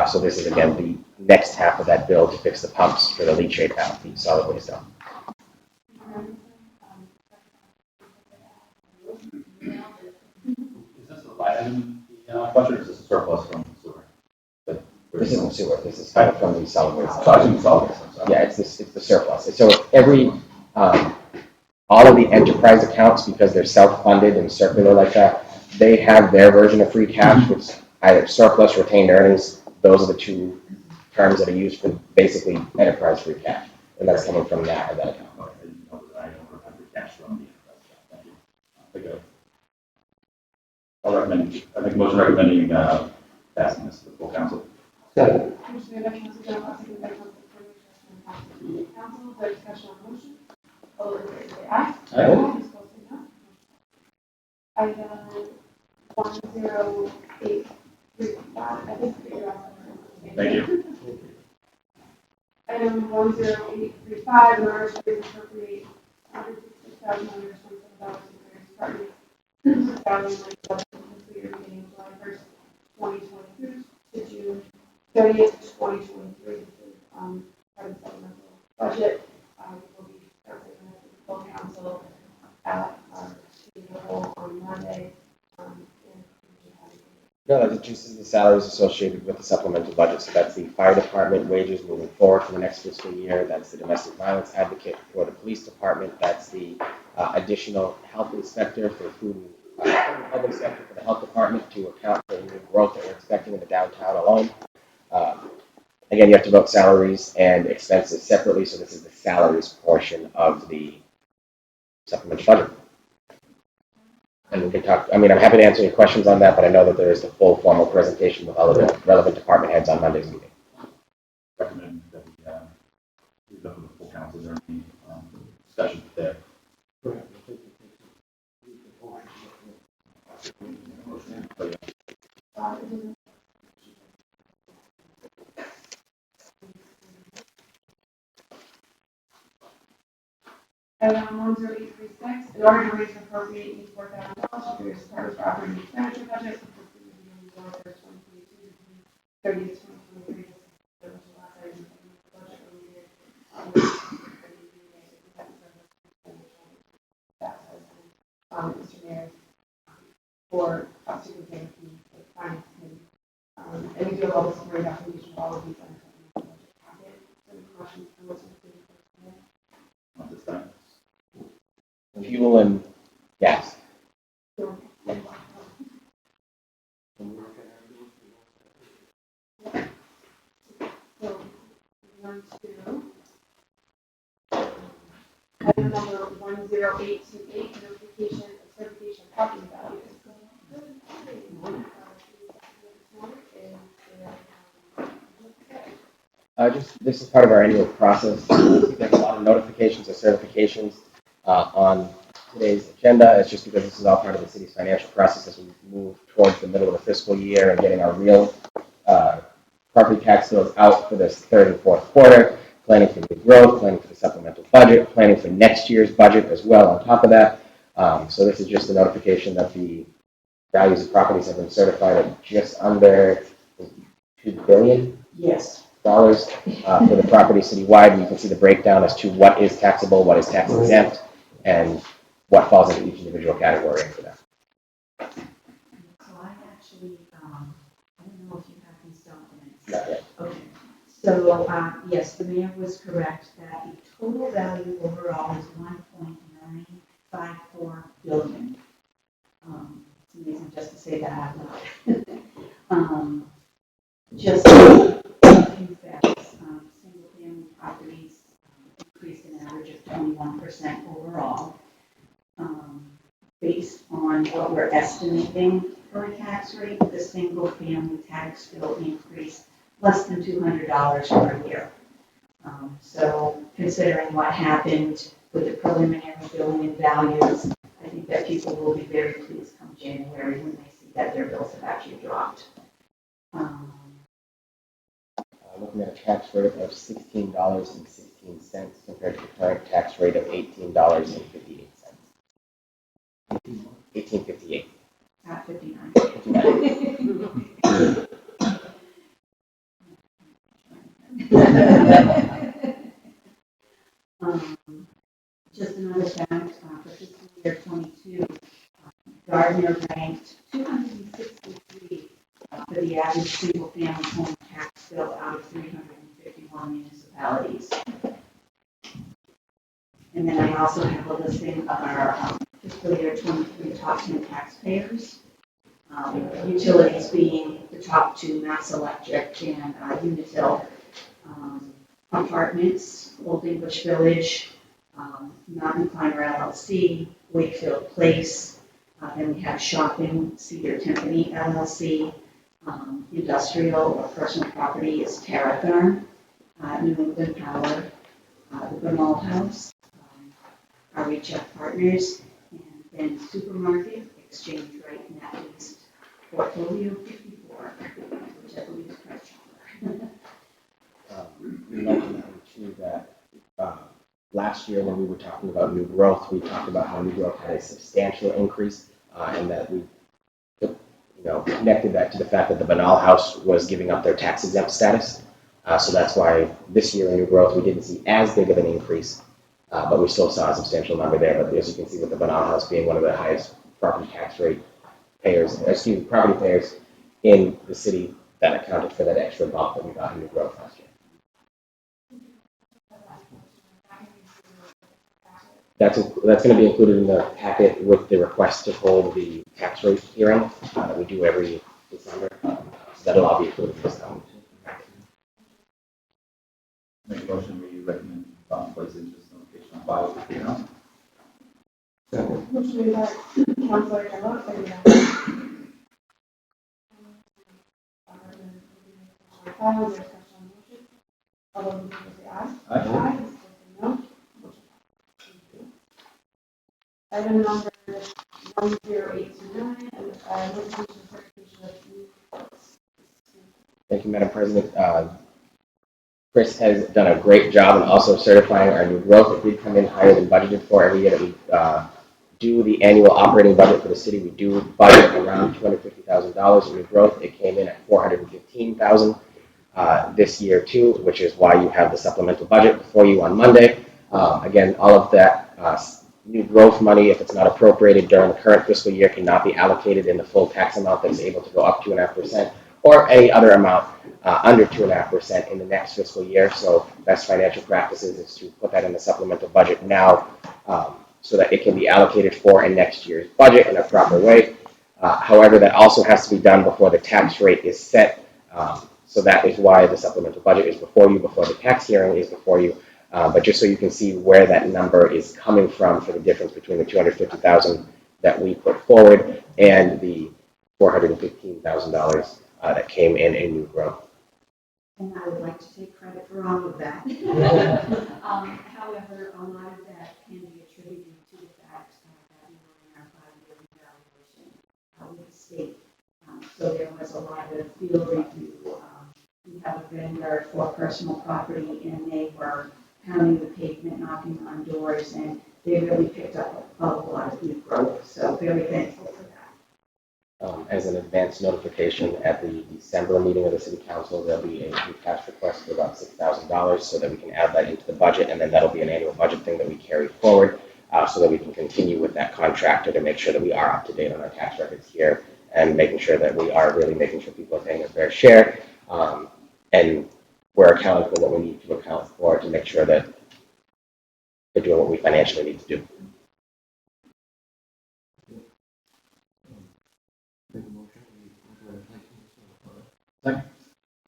C: So this is, again, the next half of that bill to fix the pumps for the leachate at the solid waste dump.
G: Is this a line item in the budget or is this a surplus from sewer?
C: This isn't sewer. This is coming from the solid waste.
G: So I shouldn't solve this, I'm sorry.
C: Yeah, it's the surplus. So every, all of the enterprise accounts, because they're self-funded and circular like that, they have their version of free cash, which either surplus, retained earnings. Those are the two terms that are used for basically enterprise free cash, and that's coming from that account.
G: Okay, I didn't know that I don't remember cash from the enterprise account. Thank you. Okay. I make a motion recommending
E: Second.
A: Motion made by Council Devlin, seconded by Council Cormier, Council, is there discussion on the motion? All those in favor say aye.
E: Aye.
A: Opposed, say no. Item 10835, I think that you're on.
G: Thank you.
A: Item 10835, in order to appropriate $166,127 in various departments, value like budget fiscal year beginning July 1st, 2022 to June 30th, 2023. This is part of the supplemental budget. We will be discussing with the full council at our city hall on Monday.
C: No, that just is the salaries associated with the supplemental budget. So that's the fire department wages moving forward for the next fiscal year. That's the domestic violence advocate for the police department. That's the additional health inspector for food and public sector for the health department to account for the new growth that we're expecting in the downtown alone. Again, you have to vote salaries and expenses separately. So this is the salaries portion of the supplemental budget. And we can talk, I mean, I'm happy to answer any questions on that, but I know that there is the full formal presentation with all of the relevant department heads on Monday's meeting.
G: Recommend that we go to the full council during the discussion there.
A: Item 10836, in order to raise and appropriate $84,000 for various departments for operating expenditure budget for fiscal year beginning July 1st, 2022 to June 30th, 2023. This is the last item of the budget related. Mr. Mayor, for us to compare the finance committee. And we do have all the summary documentation of all of these items in the budget packet. Any questions from what's included for today?
G: Not this time.
C: Fuel and gas.
A: So, on to item number 10828, notification of certification of property values.
C: This is part of our annual process. We have a lot of notifications or certifications on today's agenda. It's just because this is all part of the city's financial process as we move towards the middle of the fiscal year and getting our real property tax bills out for this third and fourth quarter, planning for new growth, planning for the supplemental budget, planning for next year's budget as well on top of that. So this is just a notification that the values of properties have been certified at just under $2 billion.
I: Yes.
C: For the property citywide, and you can see the breakdown as to what is taxable, what is tax exempt, and what falls into each individual category for that.
I: So I actually, I don't know if you have these documents.
C: Not yet.
I: Okay. So, yes, the mayor was correct that the total value overall is $1.954 billion. It's amazing just to say that out loud. Just a few facts. Single-family properties increased an average of 21% overall. Based on what we're estimating for a tax rate, the single-family tax bill increased less than $200 per year. So considering what happened with the preliminary billing and values, I think that people will be very pleased come January when they see that their bills have actually dropped.
C: Looking at a tax rate of $16.16 compared to the current tax rate of $18.58. 18.58.
I: At 59. 59. Just another fact, for fiscal year 22, Gardner ranked 263 for the average single-family home tax bill out of 351 municipalities. And then I also have a listing of our fiscal year 23 top 10 taxpayers. Utilities being the top two, Mass Electric and Unitil. Apartments, Old English Village, Mountain Climber LLC, Wakefield Place. Then we have shopping, Cedar Timpani LLC, Industrial or personal property is Terrathorn, New England Power, the Bernal House, our retail partners, and then supermarket, exchange rate net lease, portfolio 54, which I believe is Price Chopper.
C: We mentioned too that last year when we were talking about new growth, we talked about how new growth had a substantial increase, and that we connected that to the fact that the Banal House was giving up their tax exempt status. So that's why this year in new growth we didn't see as big of an increase, but we still saw a substantial number there. But as you can see, with the Banal House being one of the highest property tax rate property payers in the city, that accounted for that extra bump that we got in new growth last year. That's going to be included in the packet with the request to hold the tax rate hearing that we do every December. So that'll all be included in this document.
G: Make a motion, we recommend place interest notification on file with the council.
A: Motion made by Councilor Carroll, seconded by File, discussion on the motion. All those in favor say aye.
G: Aye.
A: Those opposed say no. Motion passes. Item number 10829, notification of certification of new quotes.
C: Thank you, Madam President. Chris has done a great job in also certifying our new growth. It did come in higher than budgeted for. Every year that we do the annual operating budget for the city, we do budget around $250,000 in new growth. It came in at $415,000 this year too, which is why you have the supplemental budget before you on Monday. Again, all of that new growth money, if it's not appropriated during the current fiscal year, cannot be allocated in the full tax amount that's able to go up 2.5%, or any other amount under 2.5% in the next fiscal year. So best financial practices is to put that in the supplemental budget now, so that it can be allocated for in next year's budget in a proper way. However, that also has to be done before the tax rate is set. So that is why the supplemental budget is before you, before the tax hearing is before you. But just so you can see where that number is coming from for the difference between the $250,000 that we put forward and the $415,000 that came in new growth.
I: And I would like to take credit for all of that. However, a lot of that can be attributed to the fact that we were in our 5-year evaluation with the state. So there was a lot of field review. We have a vendor for personal property, and they were pounding the pavement, knocking on doors, and they really picked up a lot of new growth. So very thankful for that.
C: As an advance notification, at the December meeting of the City Council, there'll be a free cash request for about $6,000 so that we can add that into the budget, and then that'll be an annual budget thing that we carry forward so that we can continue with that contractor to make sure that we are up to date on our tax records here and making sure that we are really making sure people are paying their fair share, and we're accounting for what we need to account for to make sure that we're doing what we financially need to do.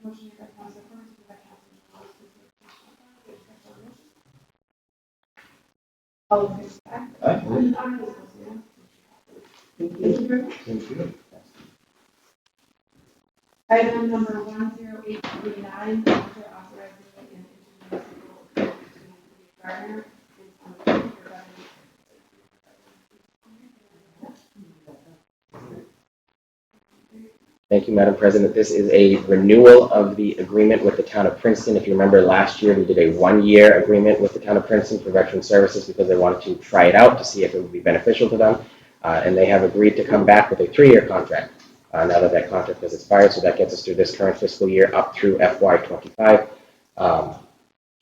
A: Motion made by Councilor Carroll, seconded by Councilor Carroll, discussion on the motion. All in favor say aye.
G: Aye.
A: Those opposed say no. Thank you very much.
E: Thank you.
A: Item number 10839, to authorize the and intermunicipal agreement between Gardner and
C: Thank you, Madam President. This is a renewal of the agreement with the town of Princeton. If you remember last year, we did a 1-year agreement with the town of Princeton for veteran services because they wanted to try it out to see if it would be beneficial to them. And they have agreed to come back with a 3-year contract now that that contract has expired. So that gets us through this current fiscal year up through FY25.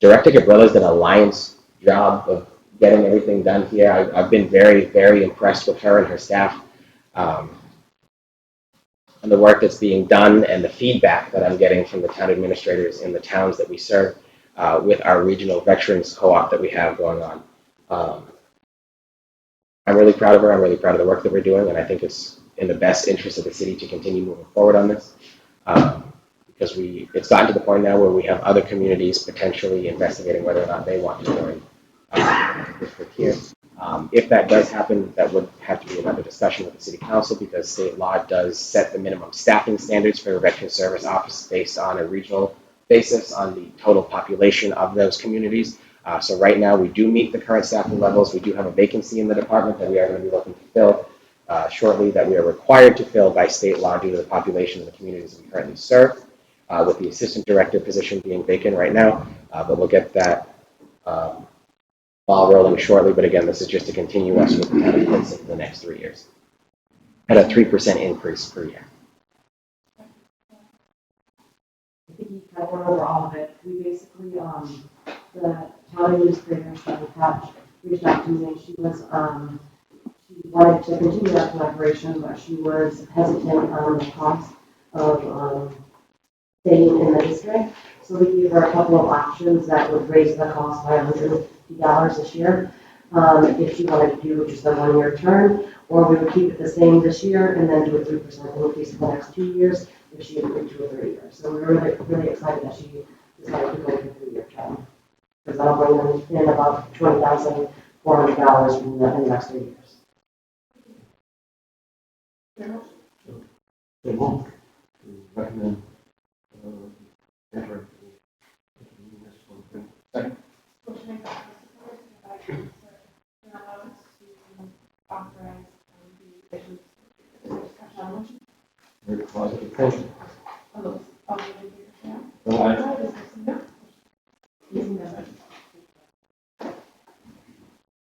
C: Director Gabrilla's done a lion's job of getting everything done here. I've been very, very impressed with her and her staff. And the work that's being done and the feedback that I'm getting from the town administrators in the towns that we serve with our regional veterans co-op that we have going on. I'm really proud of her. I'm really proud of the work that we're doing, and I think it's in the best interest of the city to continue moving forward on this. Because it's gotten to the point now where we have other communities potentially investigating whether or not they want to join the district here. If that does happen, that would have to be another discussion with the city council because state law does set the minimum staffing standards for the veteran service office based on a regional basis on the total population of those communities. So right now we do meet the current staffing levels. We do have a vacancy in the department that we are going to be looking to fill shortly that we are required to fill by state law due to the population of the communities we currently serve, with the assistant director position being vacant right now, but we'll get that ball rolling shortly. But again, this is just to continue us with the benefits for the next 3 years at a 3% increase per year.
I: I think you kind of went over all of it. We basically, the county administrator, Shelly Patch, reached out to me and she wanted to continue that collaboration, but she was hesitant on the cost of, staying in the district. So we gave her a couple of options that would raise the cost by $150 this year. If she wanted to do just a 1-year term, or we would keep it the same this year and then do a 3% increase for the next 2 years if she agreed to a 3-year. So we're really, really excited that she decided to go with a 3-year term. Because that'll bring in about $20,400 in the next 3 years.
E: So move to recommend, enter into municipal agreement.
C: Second.
A: Motion made by Mr. Flores, seconded by Mr. Gonzalez to authorize the additions. Is there discussion on the motion?
E: Very positive, thank you.
A: All those in favor, say aye.
E: Aye.
A: Those opposed, no. Using the motion.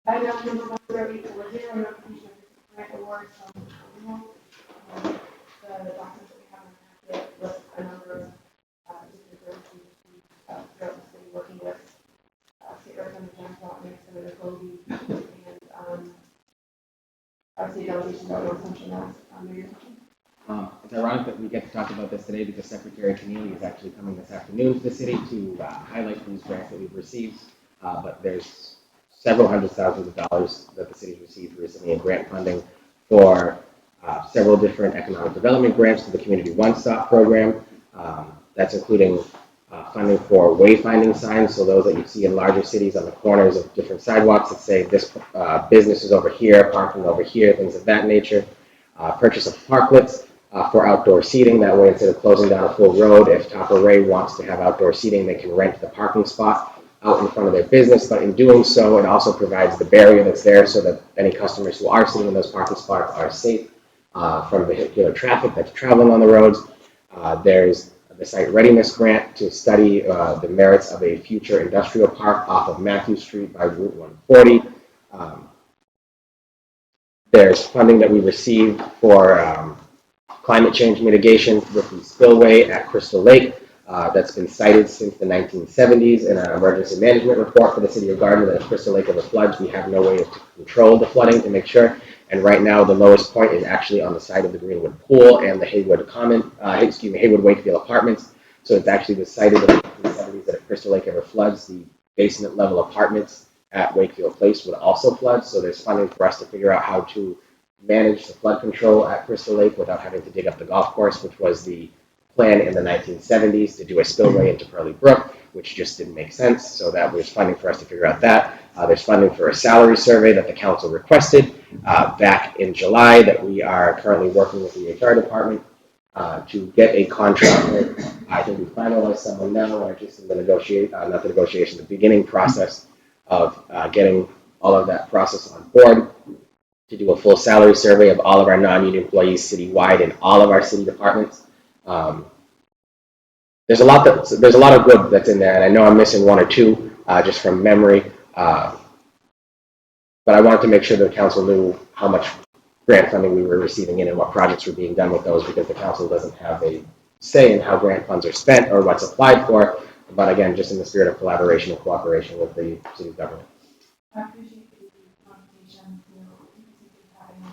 A: Item number 10840, notification of grant awards from the documents that we have in the packet list a number of different grants we received throughout the city, working with State Representative James Watley, Senator Goldie, and our state delegation that North Central Mass. Mayor.
C: It's ironic that we get to talk about this today because Secretary Keneally is actually coming this afternoon to the city to highlight these grants that we've received. But there's several hundred thousands of dollars that the city's received recently in grant funding for several different economic development grants to the Community One-Stop program. That's including funding for wayfinding signs, so those that you see in larger cities on the corners of different sidewalks that say this business is over here, parking over here, things of that nature. Purchase of parklets for outdoor seating. That way, instead of closing down a full road, if Taco Ray wants to have outdoor seating, they can rent the parking spot out in front of their business. But in doing so, it also provides the barrier that's there so that any customers who are sitting in those parking spots are safe from vehicular traffic that's traveling on the roads. There's the site readiness grant to study the merits of a future industrial park off of Matthew Street by Route 140. There's funding that we received for climate change mitigation with the spillway at Crystal Lake. That's been cited since the 1970s in an emergency management report for the city of Gardner that if Crystal Lake ever floods, we have no way to control the flooding to make sure. And right now, the lowest point is actually on the side of the Greenwood Pool and the Haywood Wakefield Apartments. So it's actually been cited in the 1970s that if Crystal Lake ever floods, the basement level apartments at Wakefield Place would also flood. So there's funding for us to figure out how to manage the flood control at Crystal Lake without having to dig up the golf course, which was the plan in the 1970s to do a spillway into Pearly Brook, which just didn't make sense. So that was funding for us to figure out that. There's funding for a salary survey that the council requested back in July that we are currently working with the HR department to get a contract. I think we finalized someone now. We're just in the the beginning process of getting all of that process on board to do a full salary survey of all of our non-union employees citywide in all of our city departments. There's a lot of good that's in there, and I know I'm missing one or two just from memory. But I wanted to make sure the council knew how much grant funding we were receiving in and what projects were being done with those, because the council doesn't have a say in how grant funds are spent or what's applied for. But again, just in the spirit of collaboration and cooperation with the city government.
A: I appreciate the conversation, having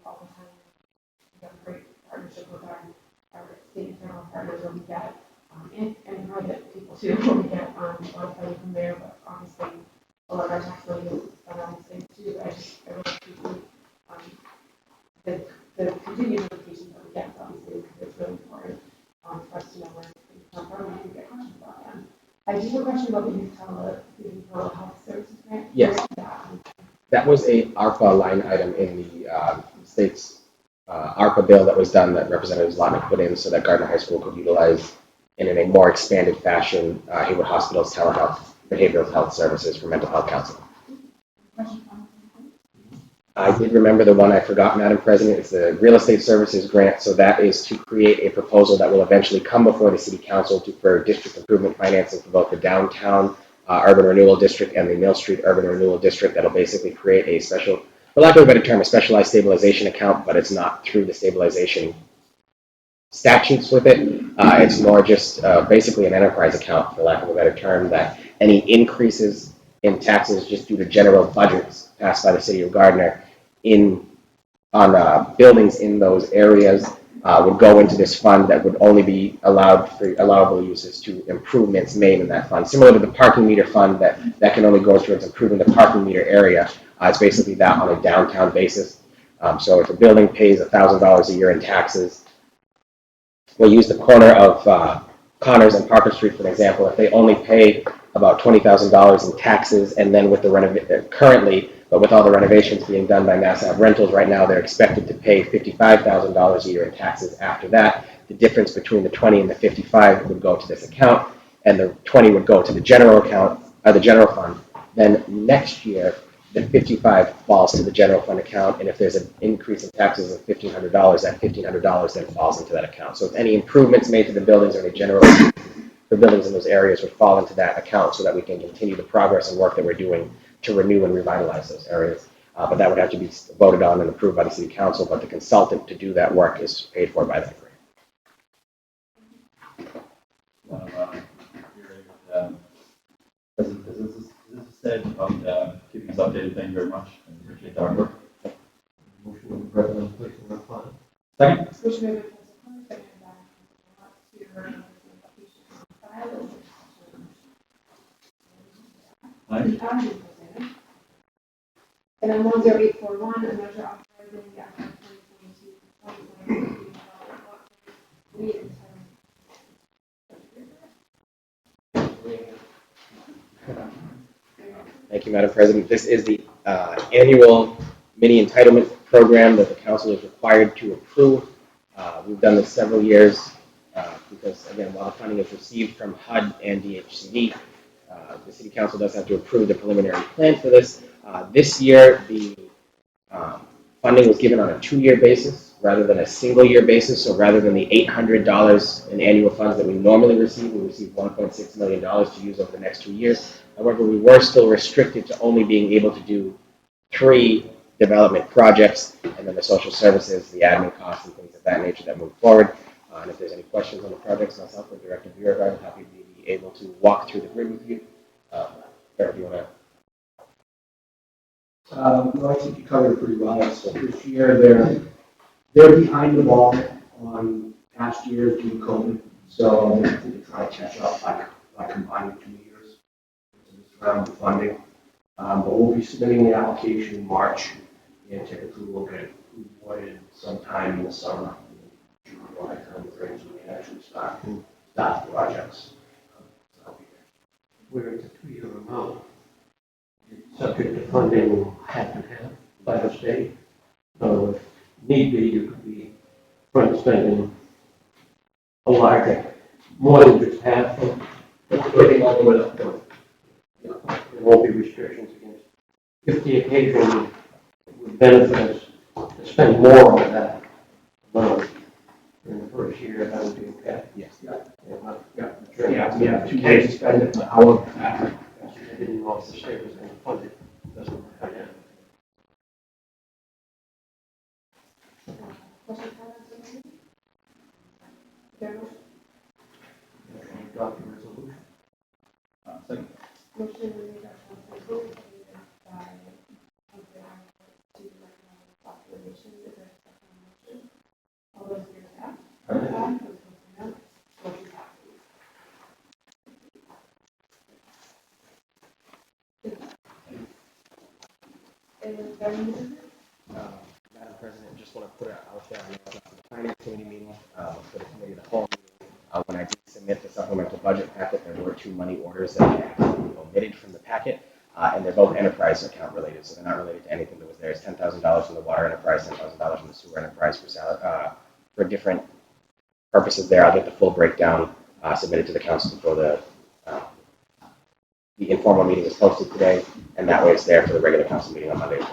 A: all the time. We have a great partnership with our state and federal partners where we get, and private people too, where we get a lot of funding from there, but obviously a lot of our tax money is spent on these things too. I really appreciate the continued notifications that we get, obviously, because it's really important for us to know where things come from and we can get questions about them. I do have a question about the youth telehealth services grant.
C: Yes, that was a ARPA line item in the state's ARPA bill that was done that Representative Zlotnick put in so that Gardner High School could utilize in a more expanded fashion Haywood Hospital's telehealth, behavioral health services for mental health counseling. I did remember the one I forgot, Madam President. It's the real estate services grant. So that is to create a proposal that will eventually come before the City Council for district improvement financing for both the downtown urban renewal district and the Mill Street urban renewal district. That'll basically create a special, for lack of a better term, a specialized stabilization account, but it's not through the stabilization statutes with it. It's more just basically an enterprise account, for lack of a better term, that any increases in taxes just due to general budgets passed by the City of Gardner on buildings in those areas would go into this fund that would only be allowed for allowable uses to improvements made in that fund. Similar to the parking meter fund that can only go towards improving the parking meter area. It's basically that on a downtown basis. So if a building pays $1,000 a year in taxes, we'll use the corner of Connors and Parker Street for an example. If they only pay about $20,000 in taxes, and then with the currently, but with all the renovations being done by Mass Ave Rentals right now, they're expected to pay $55,000 a year in taxes after that. The difference between the 20 and the 55 would go to this account, and the 20 would go to the general account, the general fund. Then next year, the 55 falls to the general fund account, and if there's an increase in taxes of $1,500, that $1,500 then falls into that account. So if any improvements made to the buildings or any general the buildings in those areas would fall into that account so that we can continue the progress and work that we're doing to renew and revitalize those areas. But that would have to be voted on and approved by the City Council, but the consultant to do that work is paid for by that grant.
G: As this said, keeping us updated, thank you very much. I appreciate the hard work.
E: Motion of the President, please, on the file.
G: Second.
A: Motion made by Council Connor, seconded by Council Lot
G: Aye.
A: And then 10841, a measure authorizing the FY 2022
C: Thank you, Madam President. This is the annual mini entitlement program that the council is required to approve. We've done this several years because, again, while the funding is received from HUD and DHCD, the City Council does have to approve the preliminary plan for this. This year, the funding was given on a 2-year basis rather than a single-year basis. So rather than the $800 in annual funds that we normally receive, we received $1.6 million to use over the next 2 years. However, we were still restricted to only being able to do 3 development projects, and then the social services, the admin costs, and things of that nature that move forward. And if there's any questions on the projects, myself or Director Bureau, I'm happy to be able to walk through the grid with you. Eric, do you want to?
F: No, I think you covered it pretty well. So this year, they're behind the ball on past years due to COVID. So I think they try to catch up by combining 2 years in this round of funding. But we'll be submitting the application in March, and typically we'll get awarded sometime in the summer, June, July timeframe, so we can actually start the projects.
E: Where it's a 2-year amount, it's subject to funding half and half by the state. So if need be, you could be spending a larger, more than just half of getting all the way up to it. There won't be restrictions against. If the occasion would benefit us to spend more of that amount in the first year, that would be okay.
C: Yes.
F: Yeah, we have 2 days to spend it, however.
E: I didn't know if the state was going to fund it. Doesn't matter.
A: Question, comments, or anything? There are
E: Adopt the resolution.
G: Second.
A: motion made by Council Connor, seconded by Council Lot to recommend authorization. Is there a second motion? All those in favor say aye. Aye. Those opposed say no. Motion passes. And then,
C: Madam President, just want to put it out there. I know it's not the Finance Committee meeting, for the Committee of the Whole meeting. When I did submit the supplemental budget packet, there were 2 money orders that I actually omitted from the packet. And they're both enterprise account related, so they're not related to anything that was there. It's $10,000 from the water enterprise, $10,000 from the sewer enterprise for different purposes there. I'll get the full breakdown submitted to the council before the informal meeting is posted today, and that way it's there for the regular council meeting on Monday.